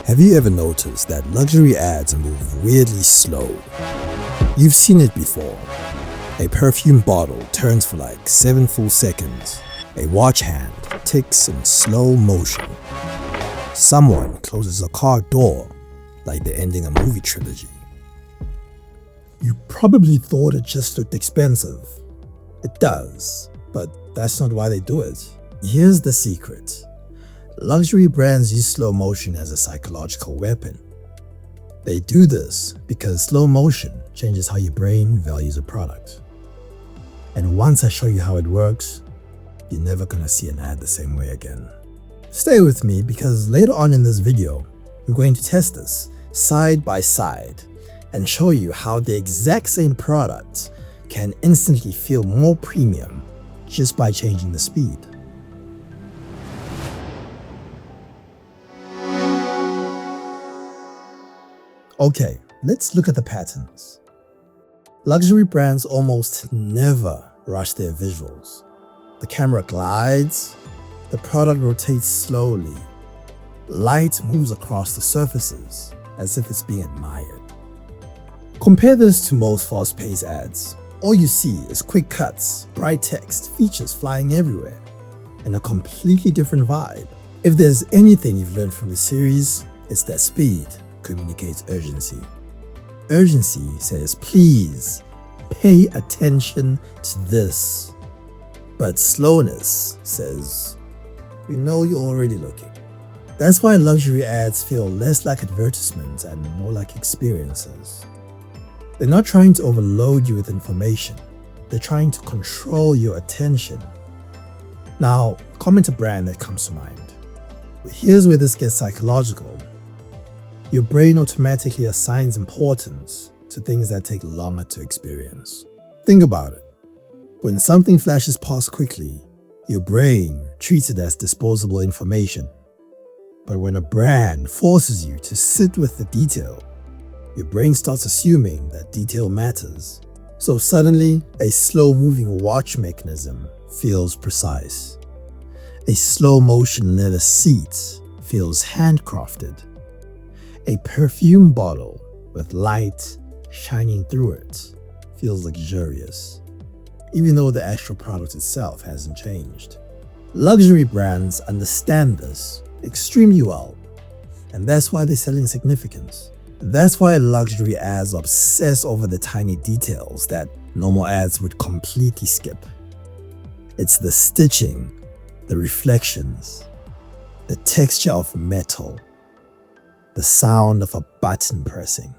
Have you ever noticed that luxury ads move weirdly slow? You've seen it before. A perfume bottle turns for like 7 full seconds. A watch hand ticks in slow motion. Someone closes a car door like they're ending a movie trilogy. You probably thought it just looked expensive. It does, but that's not why they do it. Here's the secret. Luxury brands use slow motion as a psychological weapon. They do this because slow motion changes how your brain values a product. And once I show you how it works, you're never gonna see an ad the same way again. Stay with me because later on in this video, we're going to test this side by side and show you how the exact same product can instantly feel more premium just by changing the speed. Okay, let's look at the patterns. Luxury brands almost never rush their visuals. The camera glides, the product rotates slowly, light moves across the surfaces as if it's being admired. Compare this to most fast-paced ads. All you see is quick cuts, bright text, features flying everywhere, and a completely different vibe. If there's anything you've learned from the series, it's that speed communicates urgency. Urgency says, please pay attention to this. But slowness says, we know you're already looking. That's why luxury ads feel less like advertisements and more like experiences. They're not trying to overload you with information. They're trying to control your attention. Now, comment a brand that comes to mind. But here's where this gets psychological. Your brain automatically assigns importance to things that take longer to experience. Think about it. When something flashes past quickly, your brain treats it as disposable information. But when a brand forces you to sit with the detail, your brain starts assuming that detail matters. So suddenly, a slow-moving watch mechanism feels precise. A slow-motion leather seat feels handcrafted. A perfume bottle with light shining through it feels luxurious, even though the actual product itself hasn't changed. Luxury brands understand this extremely well, and that's why they're selling significance. That's why luxury ads obsess over the tiny details that normal ads would completely skip. It's the stitching, the reflections, the texture of metal, the sound of a button pressing.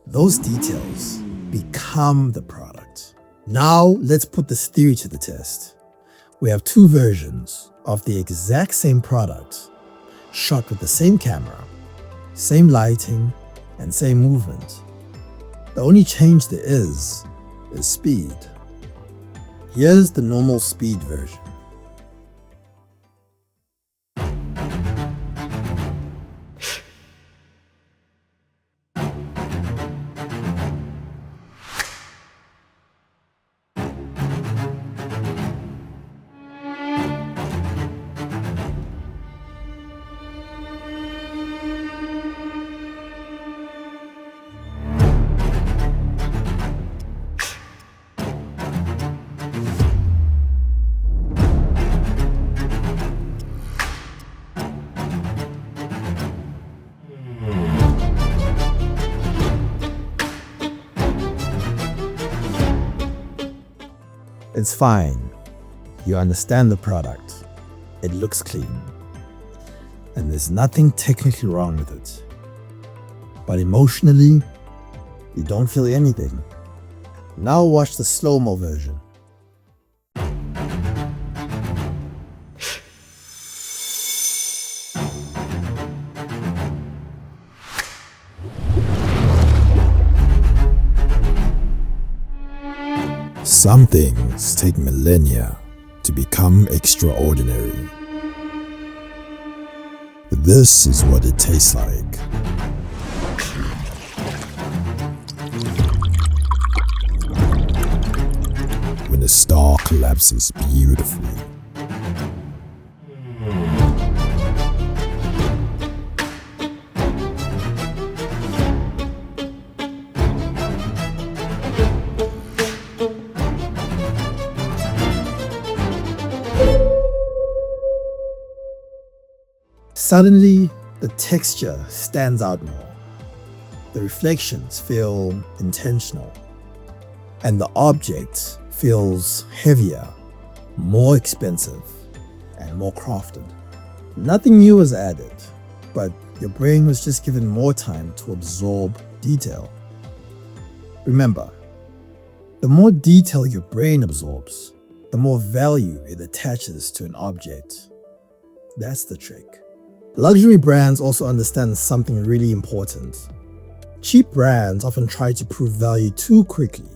Those details become the product. Now let's put this theory to the test. We have two versions of the exact same product, shot with the same camera, same lighting, and same movement. The only change there is speed. Here's the normal speed version. It's fine. You understand the product. It looks clean. And there's nothing technically wrong with it. But emotionally, you don't feel anything. Now watch the slow-mo version. Some things take millennia to become extraordinary. This is what it tastes like. When a star collapses beautifully. Suddenly, the texture stands out more. The reflections feel intentional, and the object feels heavier, more expensive, and more crafted. Nothing new was added, but your brain was just given more time to absorb detail. Remember, the more detail your brain absorbs, the more value it attaches to an object. That's the trick. Luxury brands also understand something really important. Cheap brands often try to prove value too quickly,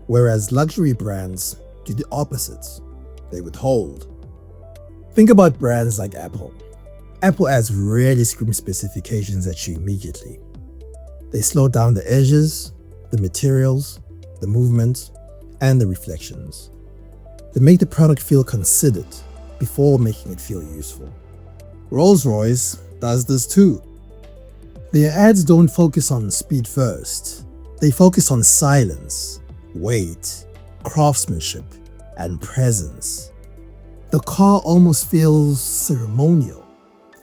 whereas luxury brands do the opposite. They withhold. Think about brands like Apple. Apple ads rarely scream specifications at you immediately. They slow down the edges, the materials, the movement, and the reflections. They make the product feel considered before making it feel useful. Rolls-Royce does this too. Their ads don't focus on speed first. They focus on silence, weight, craftsmanship, and presence. The car almost feels ceremonial.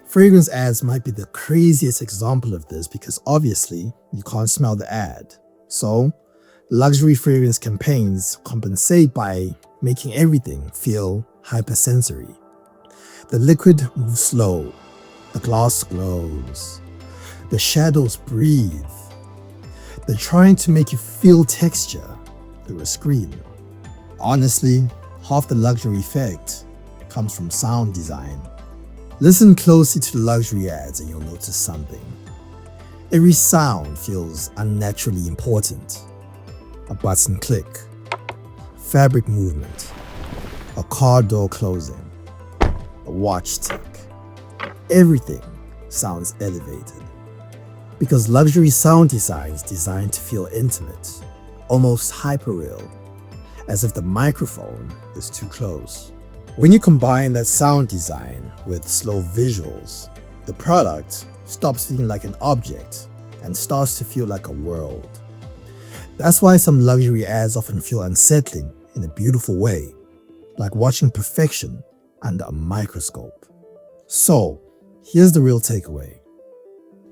Fragrance ads might be the craziest example of this because obviously you can't smell the ad. So, luxury fragrance campaigns compensate by making everything feel hypersensory. The liquid moves slow, the glass glows, the shadows breathe. They're trying to make you feel texture through a screen. Honestly, half the luxury effect comes from sound design. Listen closely to the luxury ads and you'll notice something. Every sound feels unnaturally important. A button click, fabric movement, a car door closing, a watch tick. Everything sounds elevated. Because luxury sound design is designed to feel intimate, almost hyperreal, as if the microphone is too close. When you combine that sound design with slow visuals, the product stops feeling like an object and starts to feel like a world. That's why some luxury ads often feel unsettling in a beautiful way, like watching perfection under a microscope. So, here's the real takeaway.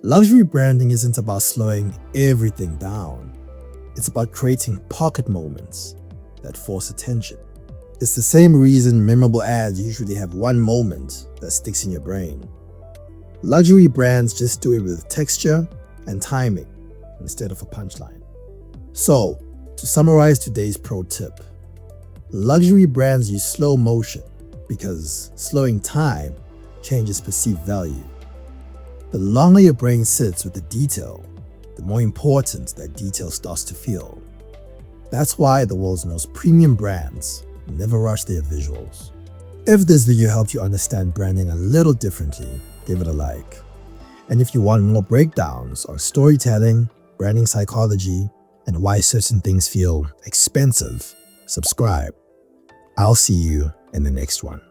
Luxury branding isn't about slowing everything down. It's about creating pocket moments that force attention. It's the same reason memorable ads usually have one moment that sticks in your brain. Luxury brands just do it with texture and timing instead of a punchline. So, to summarize today's pro tip, luxury brands use slow motion because slowing time changes perceived value. The longer your brain sits with the detail, the more important that detail starts to feel. That's why the world's most premium brands never rush their visuals. If this video helped you understand branding a little differently, give it a like. And if you want more breakdowns on storytelling, branding psychology, and why certain things feel expensive, subscribe. I'll see you in the next one.